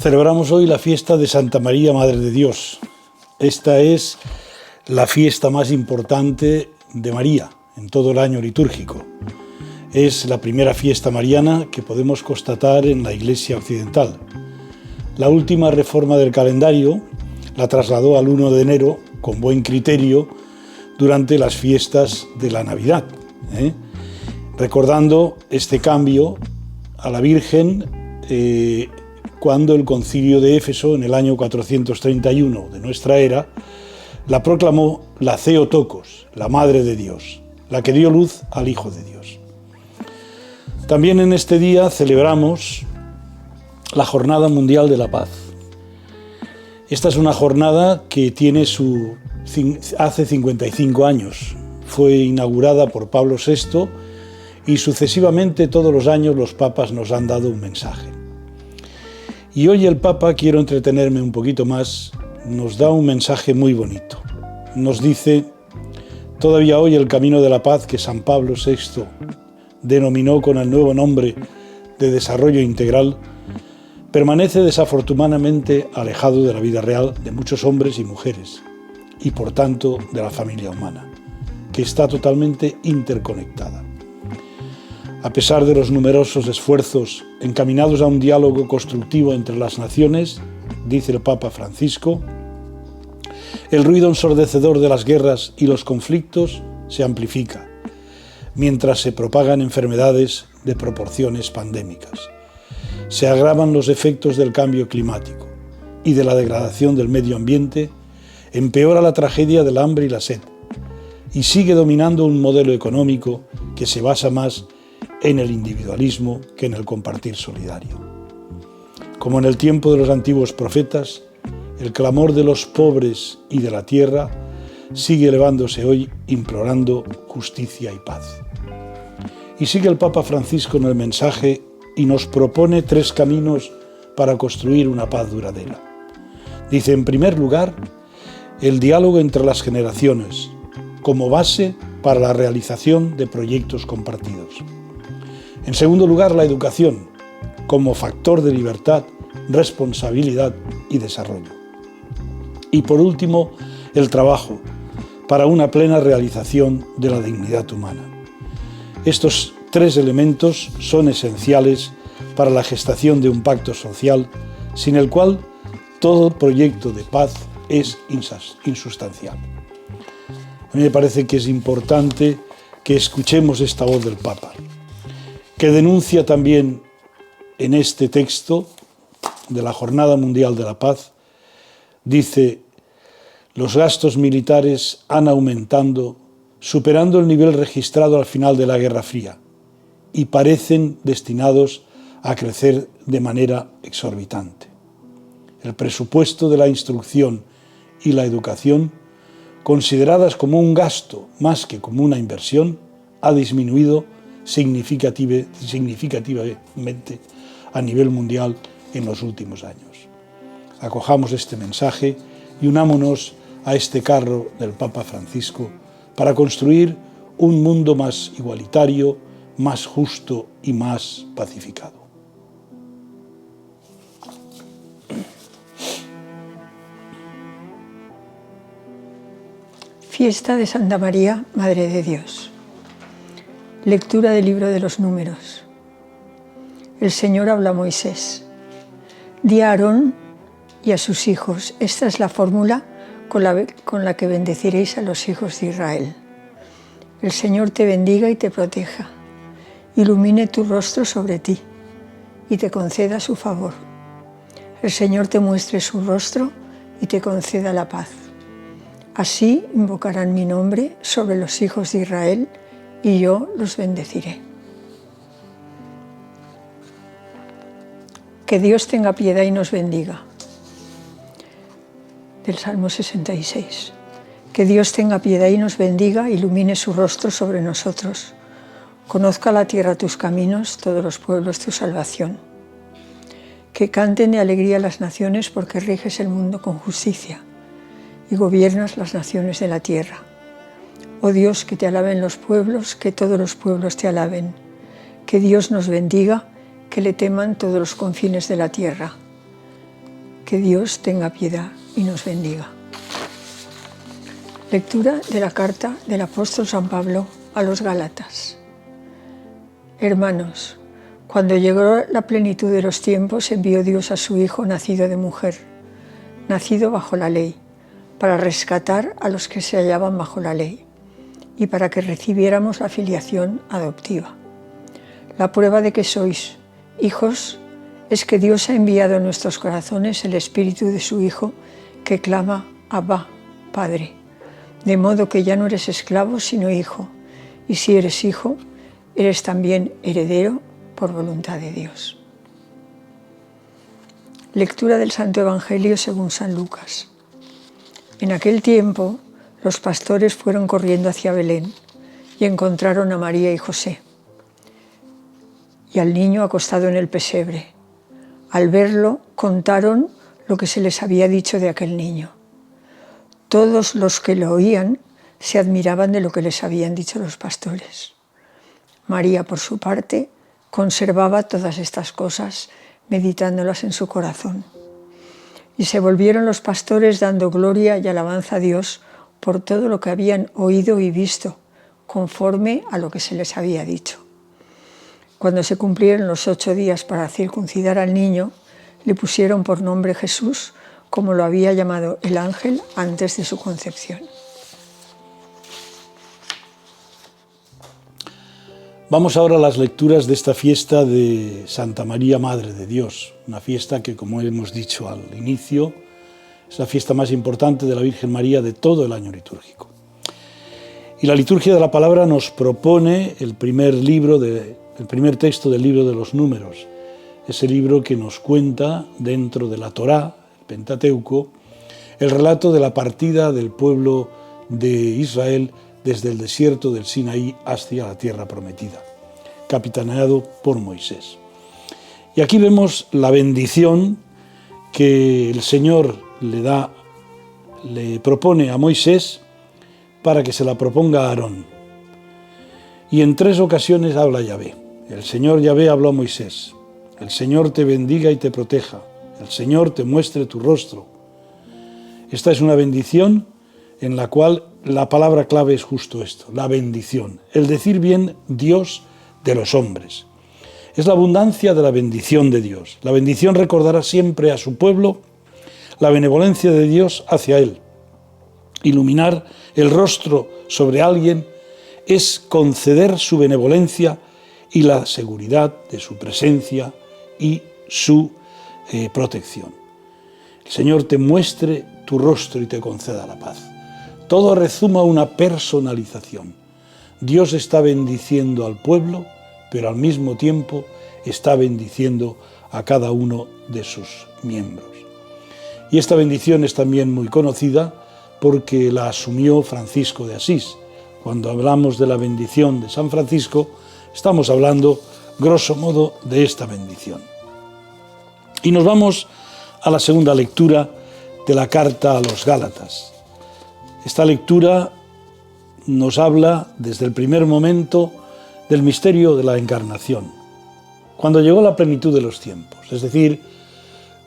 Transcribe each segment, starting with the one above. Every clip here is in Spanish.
Celebramos hoy la fiesta de Santa María, Madre de Dios. Esta es la fiesta más importante de María en todo el año litúrgico. Es la primera fiesta mariana que podemos constatar en la Iglesia occidental. La última reforma del calendario la trasladó al 1 de enero con buen criterio durante las fiestas de la Navidad, recordando este cambio a la Virgen cuando el concilio de Éfeso, en el año 431 de nuestra era, la proclamó la Theotokos, la Madre de Dios, la que dio luz al Hijo de Dios. También en este día celebramos la Jornada Mundial de la Paz. Esta es una jornada que tiene hace 55 años. Fue inaugurada por Pablo VI y sucesivamente todos los años los papas nos han dado un mensaje. Y hoy el Papa, quiero entretenerme un poquito más, nos da un mensaje muy bonito. Nos dice, todavía hoy el camino de la paz que San Pablo VI denominó con el nuevo nombre de desarrollo integral, permanece desafortunadamente alejado de la vida real de muchos hombres y mujeres, y por tanto de la familia humana, que está totalmente interconectada. A pesar de los numerosos esfuerzos encaminados a un diálogo constructivo entre las naciones, dice el Papa Francisco, el ruido ensordecedor de las guerras y los conflictos se amplifica, mientras se propagan enfermedades de proporciones pandémicas. Se agravan los efectos del cambio climático y de la degradación del medio ambiente, empeora la tragedia del hambre y la sed, y sigue dominando un modelo económico que se basa más en el individualismo que en el compartir solidario. Como en el tiempo de los antiguos profetas, el clamor de los pobres y de la tierra sigue elevándose hoy implorando justicia y paz. Y sigue el Papa Francisco en el mensaje y nos propone 3 caminos para construir una paz duradera. Dice, en primer lugar, el diálogo entre las generaciones, como base para la realización de proyectos compartidos. En segundo lugar, la educación, como factor de libertad, responsabilidad y desarrollo. Y por último, el trabajo, para una plena realización de la dignidad humana. Estos 3 elementos son esenciales para la gestación de un pacto social, sin el cual todo proyecto de paz es insustancial. A mí me parece que es importante que escuchemos esta voz del Papa, que denuncia también en este texto de la Jornada Mundial de la Paz, dice, los gastos militares han aumentado, superando el nivel registrado al final de la Guerra Fría, y parecen destinados a crecer de manera exorbitante. El presupuesto de la instrucción y la educación, consideradas como un gasto más que como una inversión, ha disminuido significativamente a nivel mundial en los últimos años. Acojamos este mensaje y unámonos a este carro del Papa Francisco para construir un mundo más igualitario, más justo y más pacificado. Fiesta de Santa María, Madre de Dios. Lectura del libro de los Números. El Señor habla a Moisés. Di a Aarón y a sus hijos, esta es la fórmula con la que bendeciréis a los hijos de Israel. El Señor te bendiga y te proteja, ilumine tu rostro sobre ti y te conceda su favor. El Señor te muestre su rostro y te conceda la paz. Así invocarán mi nombre sobre los hijos de Israel y yo los bendeciré. Que Dios tenga piedad y nos bendiga. Del Salmo 66. Que Dios tenga piedad y nos bendiga, ilumine su rostro sobre nosotros. Conozca la tierra tus caminos, todos los pueblos tu salvación. Que canten de alegría las naciones porque riges el mundo con justicia y gobiernas las naciones de la tierra. Oh Dios, que te alaben los pueblos, que todos los pueblos te alaben. Que Dios nos bendiga, que le teman todos los confines de la tierra. Que Dios tenga piedad y nos bendiga. Lectura de la carta del apóstol San Pablo a los Gálatas. Hermanos, cuando llegó la plenitud de los tiempos, envió Dios a su Hijo nacido de mujer, nacido bajo la ley, para rescatar a los que se hallaban bajo la ley y para que recibiéramos la filiación adoptiva. La prueba de que sois hijos es que Dios ha enviado en nuestros corazones el Espíritu de su Hijo que clama Abba, Padre. De modo que ya no eres esclavo sino hijo, y si eres hijo, eres también heredero por voluntad de Dios. Lectura del Santo Evangelio según San Lucas. En aquel tiempo, los pastores fueron corriendo hacia Belén y encontraron a María y José y al niño acostado en el pesebre. Al verlo, contaron lo que se les había dicho de aquel niño. Todos los que lo oían se admiraban de lo que les habían dicho los pastores. María, por su parte, conservaba todas estas cosas, meditándolas en su corazón. Y se volvieron los pastores dando gloria y alabanza a Dios por todo lo que habían oído y visto, conforme a lo que se les había dicho. Cuando se cumplieron los 8 días para circuncidar al niño, le pusieron por nombre Jesús, como lo había llamado el ángel antes de su concepción. Vamos ahora a las lecturas de esta fiesta de Santa María, Madre de Dios, una fiesta que, como hemos dicho al inicio, es la fiesta más importante de la Virgen María de todo el año litúrgico. Y la liturgia de la palabra nos propone el primer texto del libro de los Números, ese libro que nos cuenta dentro de la Torá, el Pentateuco, el relato de la partida del pueblo de Israel desde el desierto del Sinaí hacia la tierra prometida, capitaneado por Moisés. Y aquí vemos la bendición que el Señor le propone a Moisés para que se la proponga a Aarón. Y en 3 ocasiones habla Yahvé. El Señor Yahvé habló a Moisés. El Señor te bendiga y te proteja. El Señor te muestre tu rostro. Esta es una bendición en la cual la palabra clave es justo esto, la bendición, el decir bien Dios de los hombres. Es la abundancia de la bendición de Dios. La bendición recordará siempre a su pueblo la benevolencia de Dios hacia él. Iluminar el rostro sobre alguien es conceder su benevolencia y la seguridad de su presencia y su protección. El Señor te muestre tu rostro y te conceda la paz. Todo rezuma una personalización. Dios está bendiciendo al pueblo, pero al mismo tiempo está bendiciendo a cada uno de sus miembros. Y esta bendición es también muy conocida porque la asumió Francisco de Asís. Cuando hablamos de la bendición de San Francisco, estamos hablando, grosso modo, de esta bendición. Y nos vamos a la segunda lectura de la carta a los Gálatas. Esta lectura nos habla desde el primer momento del misterio de la encarnación. Cuando llegó la plenitud de los tiempos, es decir,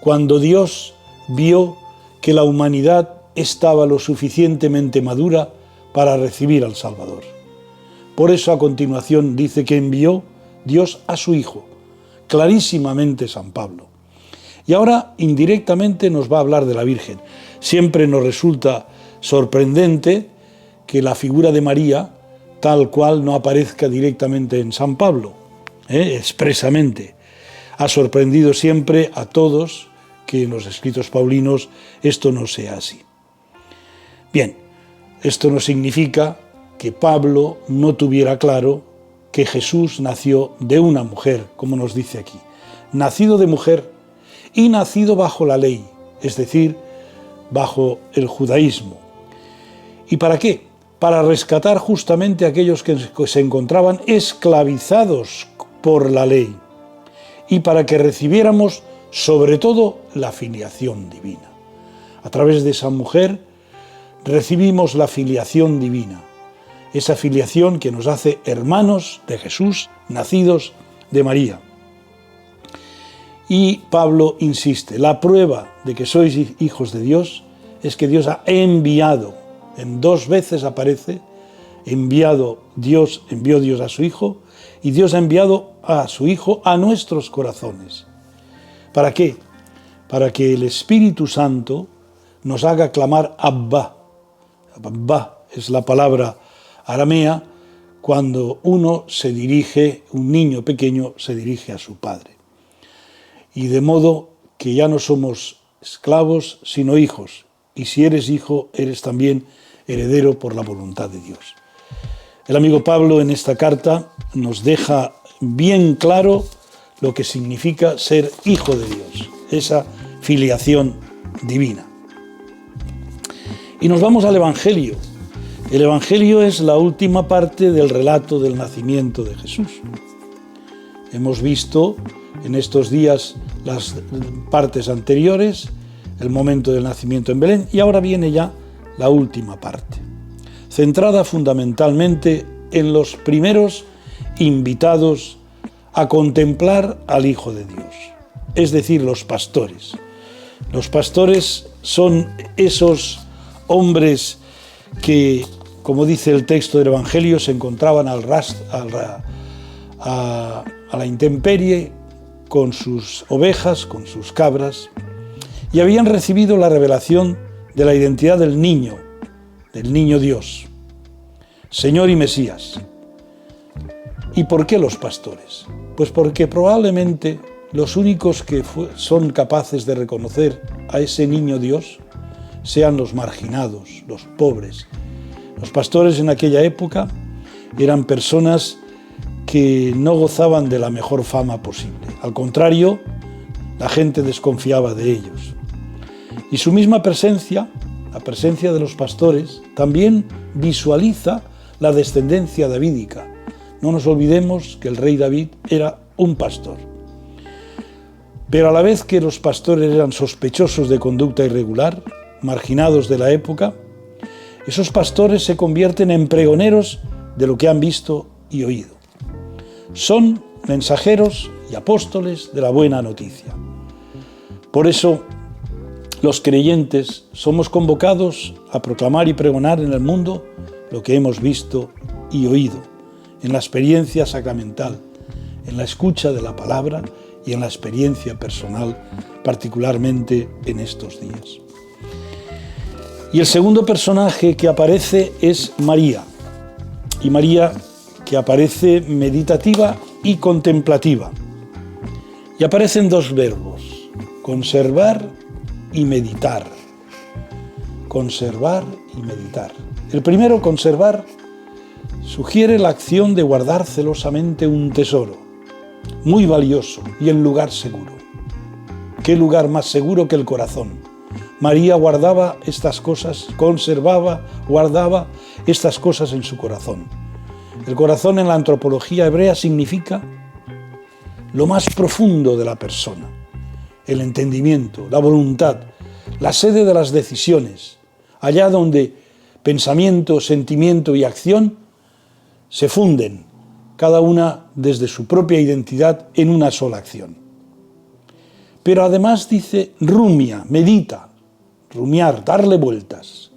cuando Dios vio que la humanidad estaba lo suficientemente madura para recibir al Salvador. Por eso a continuación dice que envió Dios a su Hijo, clarísimamente San Pablo. Y ahora indirectamente nos va a hablar de la Virgen. Siempre nos resulta sorprendente que la figura de María, tal cual, no aparezca directamente en San Pablo, expresamente. Ha sorprendido siempre a todos que en los escritos paulinos esto no sea así. Bien, esto no significa que Pablo no tuviera claro que Jesús nació de una mujer, como nos dice aquí, nacido de mujer y nacido bajo la ley, es decir, bajo el judaísmo. ¿Y para qué? Para rescatar justamente a aquellos que se encontraban esclavizados por la ley y para que recibiéramos sobre todo la filiación divina. A través de esa mujer recibimos la filiación divina, esa filiación que nos hace hermanos de Jesús, nacidos de María. Y Pablo insiste, la prueba de que sois hijos de Dios es que Dios ha enviado, en 2 veces aparece, envió Dios a su Hijo, y Dios ha enviado a su Hijo a nuestros corazones. ¿Para qué? Para que el Espíritu Santo nos haga clamar Abba. Abba es la palabra aramea cuando un niño pequeño se dirige a su padre. Y de modo que ya no somos esclavos, sino hijos. Y si eres hijo, eres también heredero por la voluntad de Dios. El amigo Pablo en esta carta nos deja bien claro lo que significa ser hijo de Dios, esa filiación divina. Y nos vamos al Evangelio. El Evangelio es la última parte del relato del nacimiento de Jesús. Hemos visto en estos días las partes anteriores, el momento del nacimiento en Belén, y ahora viene ya la última parte, centrada fundamentalmente en los primeros invitados a contemplar al Hijo de Dios, es decir, los pastores. Los pastores son esos hombres que, como dice el texto del Evangelio, se encontraban a la intemperie con sus ovejas, con sus cabras, y habían recibido la revelación de la identidad del niño Dios, Señor y Mesías. ¿Y por qué los pastores? Pues porque probablemente los únicos que son capaces de reconocer a ese niño Dios sean los marginados, los pobres. Los pastores en aquella época eran personas que no gozaban de la mejor fama posible. Al contrario, la gente desconfiaba de ellos. Y su misma presencia, la presencia de los pastores, también visualiza la descendencia davídica. No nos olvidemos que el rey David era un pastor. Pero a la vez que los pastores eran sospechosos de conducta irregular, marginados de la época, esos pastores se convierten en pregoneros de lo que han visto y oído. Son mensajeros y apóstoles de la buena noticia. Por eso, los creyentes somos convocados a proclamar y pregonar en el mundo lo que hemos visto y oído, en la experiencia sacramental, en la escucha de la palabra y en la experiencia personal, particularmente en estos días. Y el segundo personaje que aparece es María. Y María, que aparece meditativa y contemplativa. Y aparecen 2 verbos, conservar y meditar. Conservar y meditar. El primero, conservar, sugiere la acción de guardar celosamente un tesoro, muy valioso y en lugar seguro. ¿Qué lugar más seguro que el corazón? María guardaba estas cosas, conservaba, guardaba estas cosas en su corazón. El corazón en la antropología hebrea significa lo más profundo de la persona, el entendimiento, la voluntad, la sede de las decisiones, allá donde pensamiento, sentimiento y acción se funden, cada una desde su propia identidad en una sola acción. Pero además dice rumia, medita, rumiar, darle vueltas.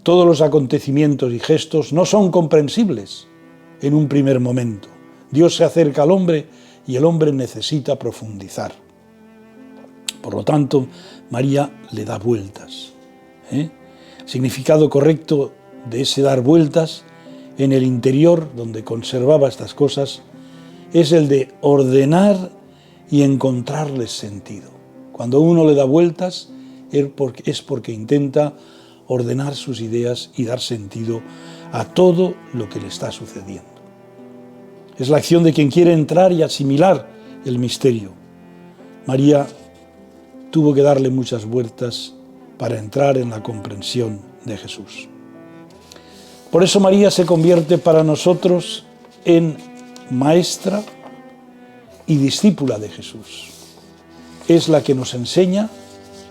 Todos los acontecimientos y gestos no son comprensibles en un primer momento. Dios se acerca al hombre y el hombre necesita profundizar. Por lo tanto, María le da vueltas. El significado correcto de ese dar vueltas en el interior donde conservaba estas cosas es el de ordenar y encontrarles sentido. Cuando uno le da vueltas es porque intenta ordenar sus ideas y dar sentido a todo lo que le está sucediendo. Es la acción de quien quiere entrar y asimilar el misterio. María tuvo que darle muchas vueltas para entrar en la comprensión de Jesús. Por eso María se convierte para nosotros en maestra y discípula de Jesús. Es la que nos enseña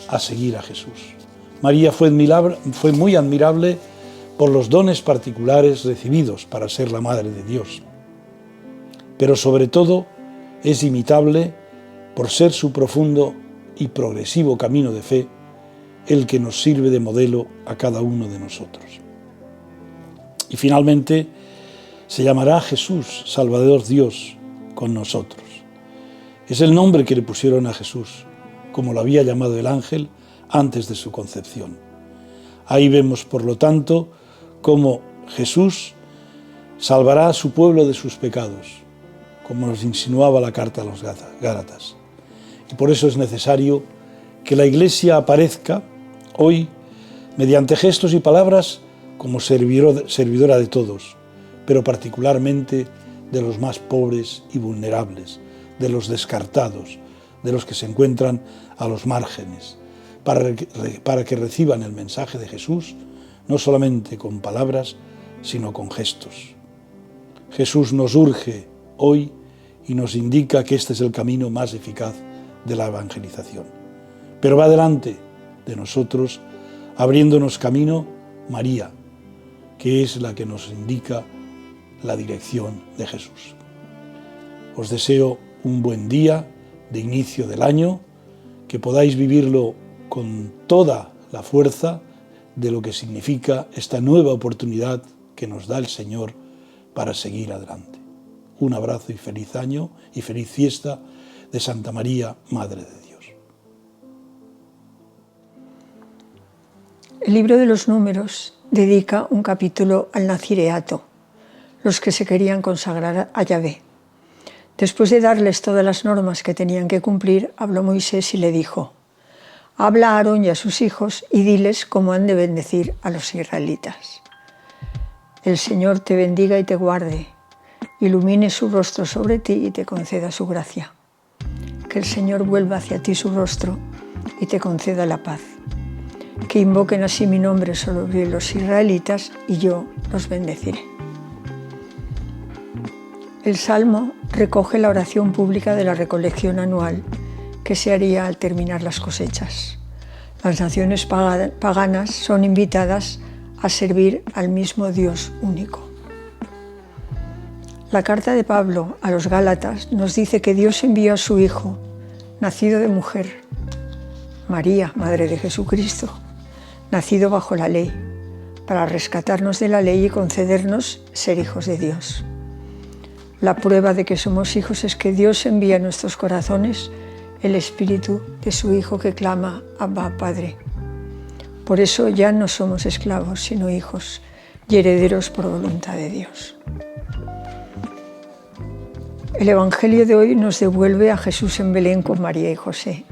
a seguir a Jesús. María fue muy admirable por los dones particulares recibidos para ser la Madre de Dios. Pero sobre todo es imitable por ser su profundo y progresivo camino de fe el que nos sirve de modelo a cada uno de nosotros. Y finalmente, se llamará Jesús, Salvador Dios, con nosotros. Es el nombre que le pusieron a Jesús, como lo había llamado el ángel antes de su concepción. Ahí vemos, por lo tanto, cómo Jesús salvará a su pueblo de sus pecados, como nos insinuaba la carta a los Gálatas. Y por eso es necesario que la Iglesia aparezca hoy, mediante gestos y palabras, como servidora de todos, pero particularmente de los más pobres y vulnerables, de los descartados, de los que se encuentran a los márgenes, para que reciban el mensaje de Jesús, no solamente con palabras, sino con gestos. Jesús nos urge hoy y nos indica que este es el camino más eficaz de la evangelización. Pero va delante de nosotros, abriéndonos camino, María, que es la que nos indica la dirección de Jesús. Os deseo un buen día de inicio del año, que podáis vivirlo con toda la fuerza de lo que significa esta nueva oportunidad que nos da el Señor para seguir adelante. Un abrazo y feliz año y feliz fiesta de Santa María, Madre de Dios. El libro de los Números dedica un capítulo al nazireato, los que se querían consagrar a Yahvé. Después de darles todas las normas que tenían que cumplir, habló Moisés y le dijo: habla a Aarón y a sus hijos y diles cómo han de bendecir a los israelitas. El Señor te bendiga y te guarde, ilumine su rostro sobre ti y te conceda su gracia. Que el Señor vuelva hacia ti su rostro y te conceda la paz. Que invoquen así mi nombre sobre los israelitas y yo los bendeciré. El Salmo recoge la oración pública de la recolección anual que se haría al terminar las cosechas. Las naciones paganas son invitadas a servir al mismo Dios único. La carta de Pablo a los Gálatas nos dice que Dios envió a su Hijo, nacido de mujer, María, Madre de Jesucristo, nacido bajo la ley, para rescatarnos de la ley y concedernos ser hijos de Dios. La prueba de que somos hijos es que Dios envía a nuestros corazones el Espíritu de su Hijo que clama: Abba, Padre. Por eso ya no somos esclavos, sino hijos y herederos por voluntad de Dios. El Evangelio de hoy nos devuelve a Jesús en Belén con María y José.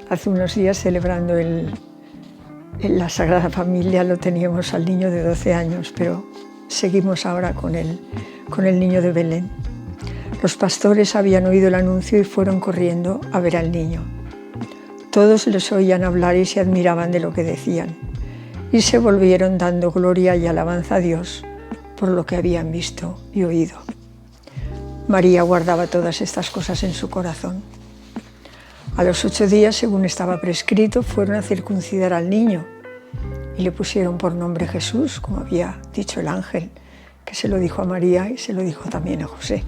Hace unos días, celebrando en la Sagrada Familia, lo teníamos al niño de 12 años, pero seguimos ahora con el niño de Belén. Los pastores habían oído el anuncio y fueron corriendo a ver al niño. Todos les oían hablar y se admiraban de lo que decían, y se volvieron dando gloria y alabanza a Dios por lo que habían visto y oído. María guardaba todas estas cosas en su corazón. A los 8 días, según estaba prescrito, fueron a circuncidar al niño y le pusieron por nombre Jesús, como había dicho el ángel, que se lo dijo a María y se lo dijo también a José.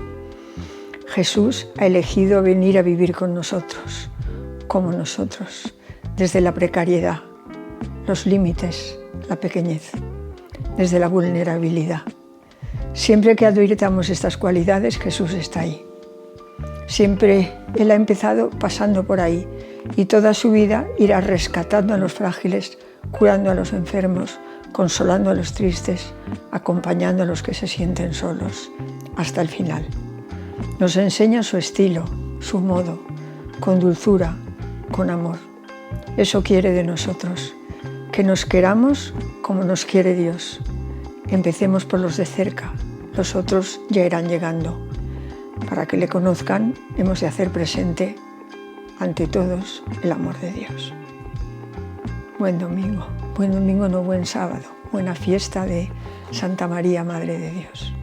Jesús ha elegido venir a vivir con nosotros, como nosotros, desde la precariedad, los límites, la pequeñez, desde la vulnerabilidad. Siempre que advirtamos estas cualidades, Jesús está ahí. Siempre Él ha empezado pasando por ahí y toda su vida irá rescatando a los frágiles, curando a los enfermos, consolando a los tristes, acompañando a los que se sienten solos, hasta el final. Nos enseña su estilo, su modo, con dulzura, con amor. Eso quiere de nosotros, que nos queramos como nos quiere Dios. Empecemos por los de cerca, los otros ya irán llegando. Para que le conozcan, hemos de hacer presente, ante todos, el amor de Dios. Buen domingo no, buen sábado, buena fiesta de Santa María, Madre de Dios.